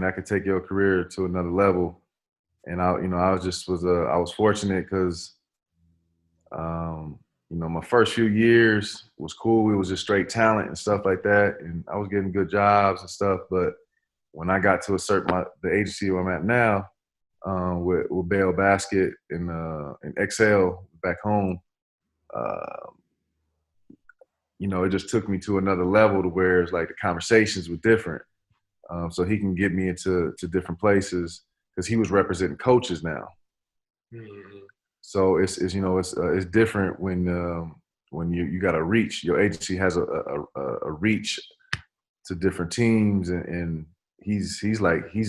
I could take your career to another level. And I was fortunate because, my first few years was cool. It was just straight talent and stuff like that. And I was getting good jobs and stuff. But when I got to the agency where I'm at now, with Bale Basket and Excel back home, it just took me to another level to where it's like the conversations were different. So he can get me into different places because he was representing coaches now. Mm-hmm. So it's different when you got a reach. Your agency has a reach to different teams, and he's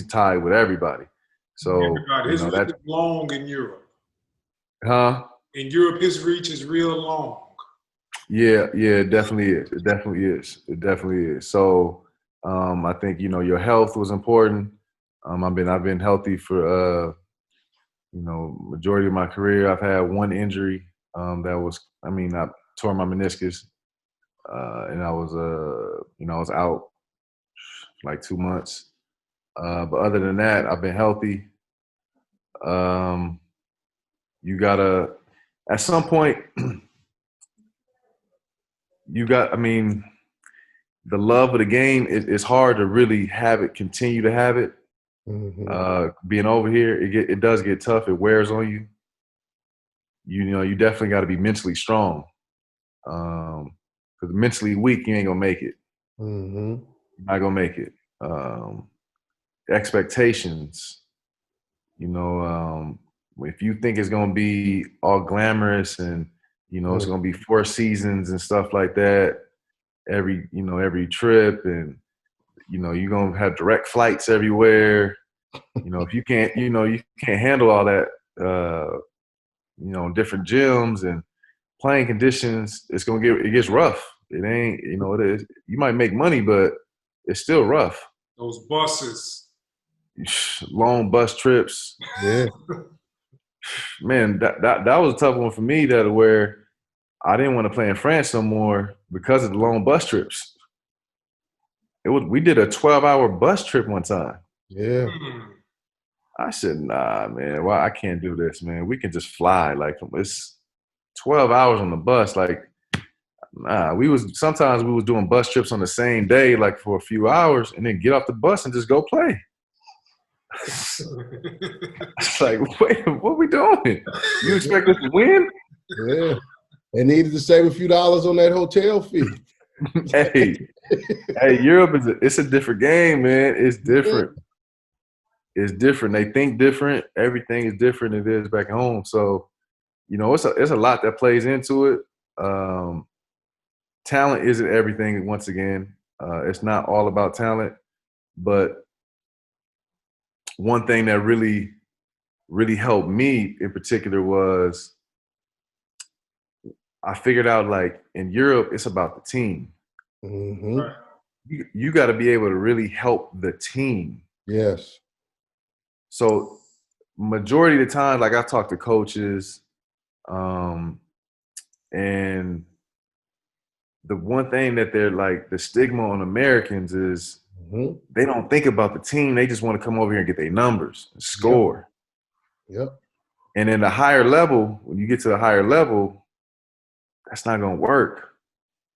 tied with everybody. So his reach is long in Europe. Huh? In Europe, his reach is real long. Yeah, it definitely is. It definitely is. So I think your health was important. I've been healthy for majority of my career. I've had one injury I tore my meniscus, and I was out like 2 months. But other than that, I've been healthy. You gotta at some point. The love of the game is hard to really continue to have it. Mm-hmm. Being over here, it does get tough. It wears on you. You definitely got to be mentally strong. Because mentally weak, you ain't gonna make it. Mm-hmm. You're not gonna make it. Expectations. If you think it's gonna be all glamorous and it's gonna be 4 seasons and stuff like that, every trip, and you're gonna have direct flights everywhere. If you can't handle all that, different gyms and playing conditions, it gets rough. It ain't, it is. You might make money, but it's still rough. Those buses, long bus trips. Yeah, man, that was a tough one for me. Where I didn't want to play in France no more because of the long bus trips. We did a 12-hour bus trip one time. Yeah. I said, nah, man, I can't do this, man. We can just fly. Like, it's 12 hours on the bus. Like, nah, sometimes we was doing bus trips on the same day, like for a few hours, and then get off the bus and just go play. It's like, wait, what are we doing? You expect us to win? Yeah. They needed to save a few dollars on that hotel fee. Hey, Europe it's a different game, man. It's different. It's different. They think different. Everything is different than it is back home. So, it's a lot that plays into it. Talent isn't everything. Once again, it's not all about talent. But one thing that really, really helped me in particular was I figured out, like, in Europe, it's about the team. Mm-hmm. Right. You got to be able to really help the team. Yes. So majority of the time, like, I talk to coaches, and the one thing that they're like, the stigma on Americans is they don't think about the team. They just want to come over here and get their numbers and score. Yep. And then the higher level, when you get to the higher level, that's not going to work.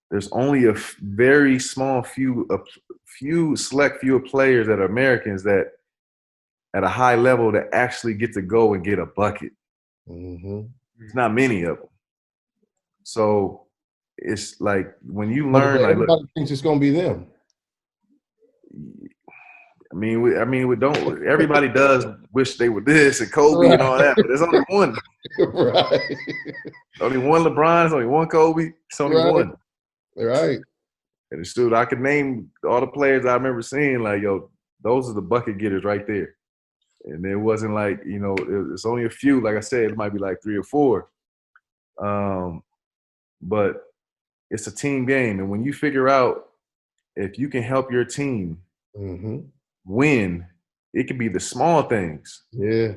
there's only a very small select few of players that are Americans that at a high level that actually get to go and get a bucket. Mm-hmm. It's not many of them. So it's like when you But learn, like, everybody look, thinks it's going to be them. we don't. Everybody does wish they were this and Kobe and all that, but there's only one. Right. Only one LeBron. There's only one Kobe. It's only one. Right. And it's dude, I could name all the players I remember seeing. Like, yo, those are the bucket getters right there. And it wasn't like, it's only a few. Like I said, it might be like 3 or 4. But it's a team game, and when you figure out if you can help your team win, it could be the small things. Yeah.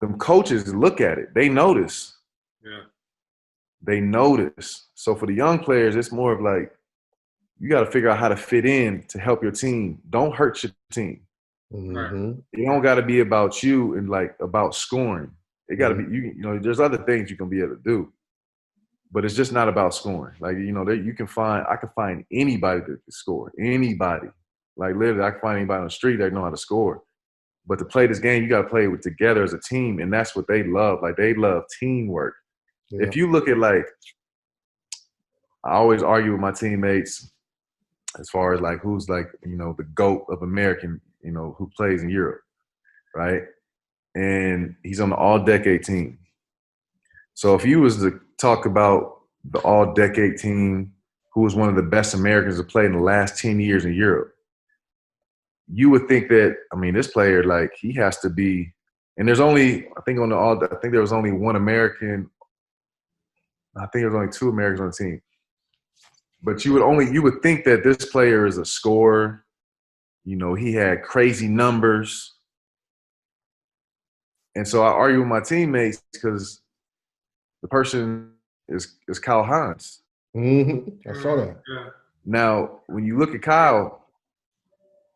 Them coaches look at it. They notice. Yeah. They notice. So for the young players, it's more of like, you got to figure out how to fit in to help your team. Don't hurt your team. Mm-hmm. It don't got to be about you and like about scoring. It got to be, there's other things you can be able to do. But it's just not about scoring. Like, I can find anybody that can score. Anybody. Like, literally, I can find anybody on the street that know how to score. But to play this game, you got to play it together as a team, and that's what they love. Like, they love teamwork. Yeah. If you look at, like, I always argue with my teammates as far as, like, who's, like, the GOAT of American, who plays in Europe, right? And he's on the all-decade team. So if you was to talk about the all-decade team, who was one of the best Americans to play in the last 10 years in Europe, you would think that, this player, like, he has to be – and there's only – I think there was only one American – I think there was only 2 Americans on the team. But you would think that this player is a scorer. He had crazy numbers. And so I argue with my teammates because – the person is Kyle Hines. Mm-hmm. I saw that. Now, when you look at Kyle,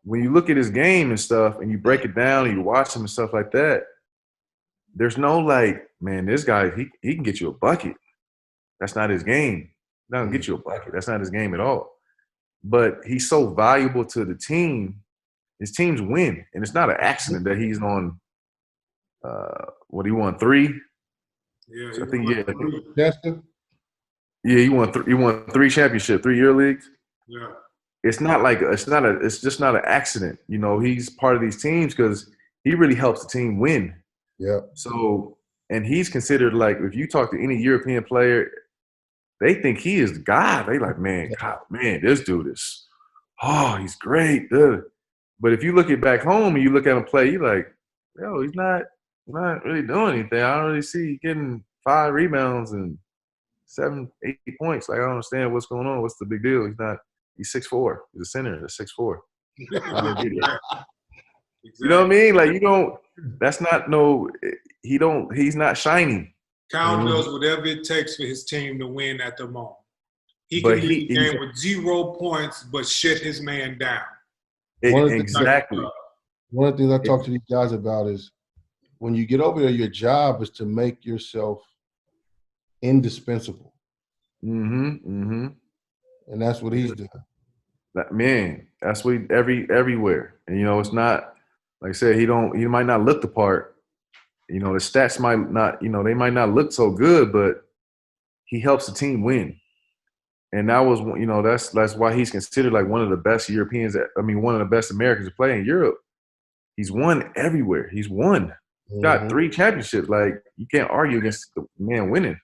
when you look at his game and stuff, and you break it down and you watch him and stuff like that, there's no like, man, this guy, he can get you a bucket. That's not his game. He's not gonna get you a bucket. That's not his game at all. But he's so valuable to the team. His teams win, and it's not an accident that he's on. He won 3. Yeah, so I think he won 3. He won 3 championships, 3 EuroLeagues. Yeah, it's just not an accident. He's part of these teams because he really helps the team win. Yeah. So, and he's considered, like, if you talk to any European player, they think he is the guy. They like, man, this dude is, he's great, dude. But if you look at back home and you look at him play, you're like, yo, he's not really doing anything. I don't really see getting 5 rebounds and 7, 8 points. Like, I don't understand what's going on. What's the big deal? He's 6'4". He's a center. He's 6'4". I don't get it. Exactly. You know what I mean? Like, he's not shiny. Kyle does whatever it takes for his team to win at the moment. He can lead the game with 0 points, but shut his man down. Exactly. One of the things I talk to these guys about is when you get over there, your job is to make yourself indispensable. Mm-hmm. And that's what he's doing. That's what everywhere. And it's not, like I said, he might not look the part. The stats might not, they might not look so good, but he helps the team win. And that was, that's why he's considered like one of the best Europeans. One of the best Americans to play in Europe. He's won everywhere. He's won. He's got 3 championships. Like, you can't argue against the man winning.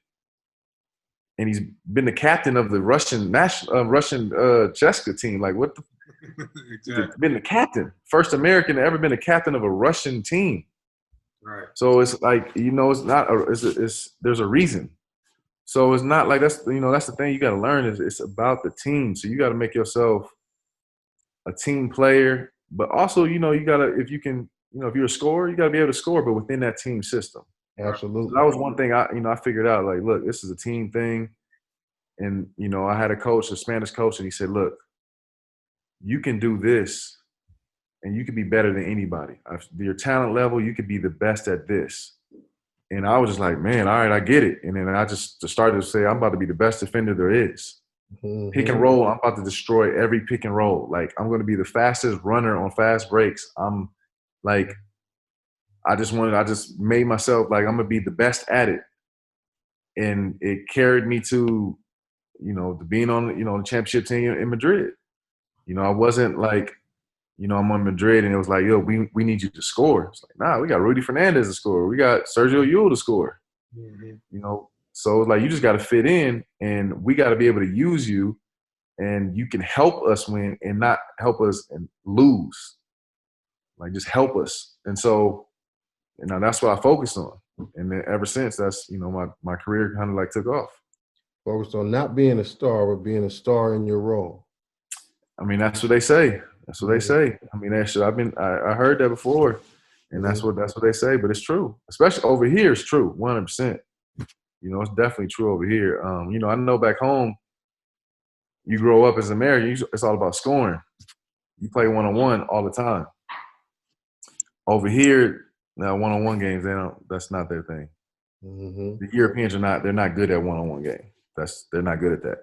And he's been the captain of the Russian Cheska team. Like, what the? Exactly. Been the captain, first American to ever been a captain of a Russian team. Right. So it's like, it's not. There's a reason. So it's not like that's the thing you got to learn is it's about the team. So you got to make yourself a team player, but also you got to if you're a scorer, you got to be able to score, but within that team system. Absolutely. So that was one thing I figured out. Like, look, this is a team thing, and I had a Spanish coach, and he said, look, you can do this, and you can be better than anybody. Your talent level, you could be the best at this. And I was just like, man, all right, I get it. And then I just started to say, I'm about to be the best defender there is. Pick and roll, I'm about to destroy every pick and roll. Like, I'm going to be the fastest runner on fast breaks. I'm like, I just made myself like, I'm going to be the best at it. And it carried me to, to being on, the championship team in Madrid. I wasn't like, I'm on Madrid and it was like, yo, we need you to score. It's like, nah, we got Rudy Fernandez to score. We got Sergio Llull to score. So it's like, you just got to fit in, and we got to be able to use you, and you can help us win and not help us and lose. Like, just help us. And so, that's what I focused on. And then ever since, that's, my career kind of like took off. Focused on not being a star, but being a star in your role. I mean, that's what they say. That's what they say. I mean, I heard that before, and that's what they say. But it's true, especially over here. It's true, 100%. It's definitely true over here. I know back home, you grow up as an American, it's all about scoring. You play one-on-one all the time. Over here, now one-on-one games, that's not their thing. The Europeans they're not good at one-on-one game. They're not good at that.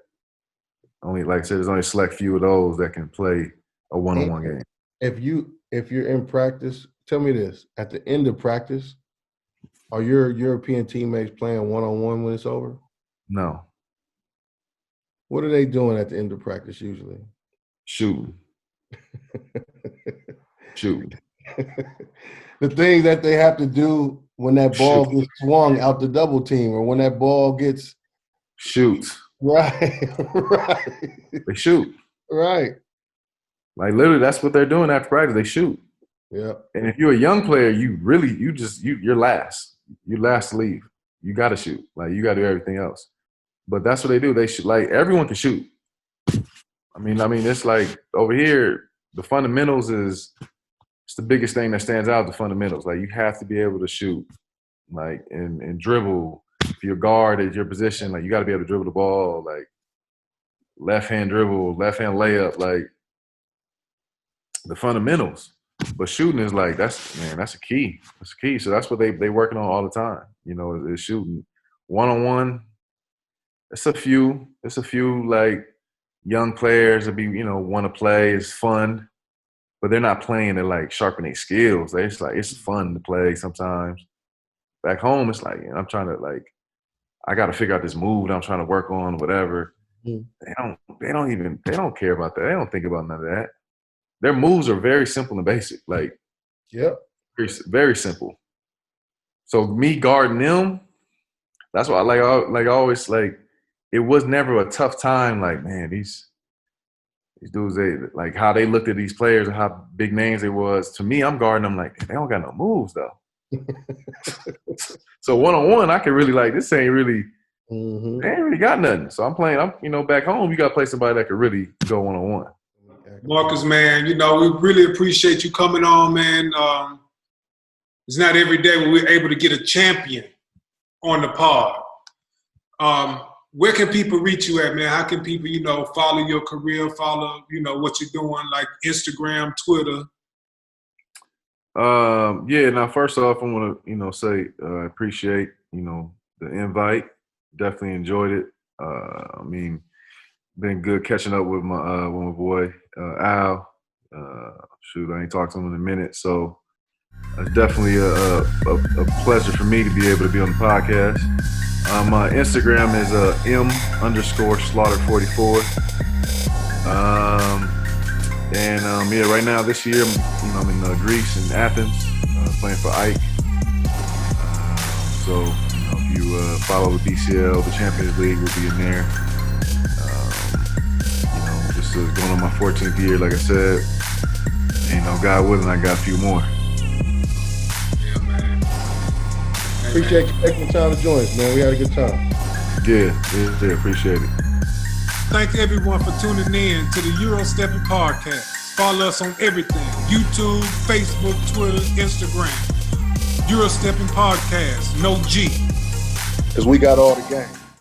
Only, like I said, there's only a select few of those that can play a one-on-one game. If you're in practice, tell me this: at the end of practice, are your European teammates playing one-on-one when it's over? No. What are they doing at the end of practice usually? Shooting. The things that they have to do when that ball gets swung out the double team, or when that ball gets shoots. Right. They shoot. Right. Like, literally, that's what they're doing after practice. They shoot. Yeah. And if you're a young player, you're last. You're last to leave. You got to shoot. Like, you got to do everything else. But that's what they do. They shoot. Like, everyone can shoot. I mean, it's like over here, the fundamentals it's the biggest thing that stands out, the fundamentals. Like, you have to be able to shoot, like, and dribble. If your guard is your position, like, you got to be able to dribble the ball, like, left-hand dribble, left-hand layup, like, the fundamentals. But shooting is like, that's a key. That's a key. So that's what they working on all the time, is shooting. One-on-one, it's a few, like, young players that want to play. It's fun. But they're not playing to, like, sharpen their skills. It's like, it's fun to play sometimes. Back home, it's like, I'm trying to, like, I got to figure out this move that I'm trying to work on, whatever. They don't care about that. They don't think about none of that. Their moves are very simple and basic. Like, very, very simple. So me guarding them, that's why I always, like, it was never a tough time. Like, man, these dudes, they, like, how they looked at these players and how big names they was. To me, I'm guarding them like, they don't got no moves though. So one-on-one, I can really, like, this ain't really, they ain't really got nothing. So I'm playing, back home, you got to play somebody that could really go one-on-one. Marcus, man, we really appreciate you coming on, man. It's not every day when we're able to get a champion on the pod. Where can people reach you at, man? How can people, follow your career, follow, what you're doing, like Instagram, Twitter? Now, first off, I want to, say I appreciate, the invite. Definitely enjoyed it. Been good catching up with my boy, Al. I ain't talked to him in a minute. So it's definitely a pleasure for me to be able to be on the podcast. My Instagram is m_slaughter44. Right now this year, I'm in Greece and Athens, playing for Ike. So if you follow the BCL, the Champions League will be in there. This is going on my 14th year, like I said. And God willing, I got a few more. Yeah, man. Appreciate you taking the time to join us, man. We had a good time. Yeah, appreciate it. Thank everyone for tuning in to the EuroSteppin podcast. Follow us on everything: YouTube, Facebook, Twitter, Instagram. EuroSteppin podcast, no G. Because we got all the game.